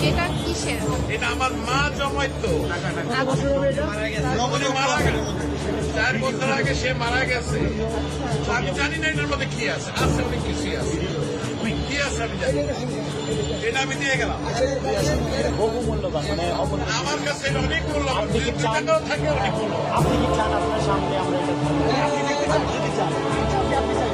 এটা কিসের? এটা আমার মা জমাইতো। উনি মারা গেছে 4 বছর আগে, সে মারা গেছে। তো আমি জানি না এটার মধ্যে কি আছে, আছে অনেক কিছুই আছে, কি আছে আমি জানি না। এটা আমি দিয়ে গেলাম, বহুমূল্যবান মানে আমার কাছে এটা অনেক মূল্যবান, টাকাও থাকে অনেক মূল্যবান। আপনি কি চান আপনার সামনে আমরা এটা আপনি দেখতে চান? যদি চান আপনি চান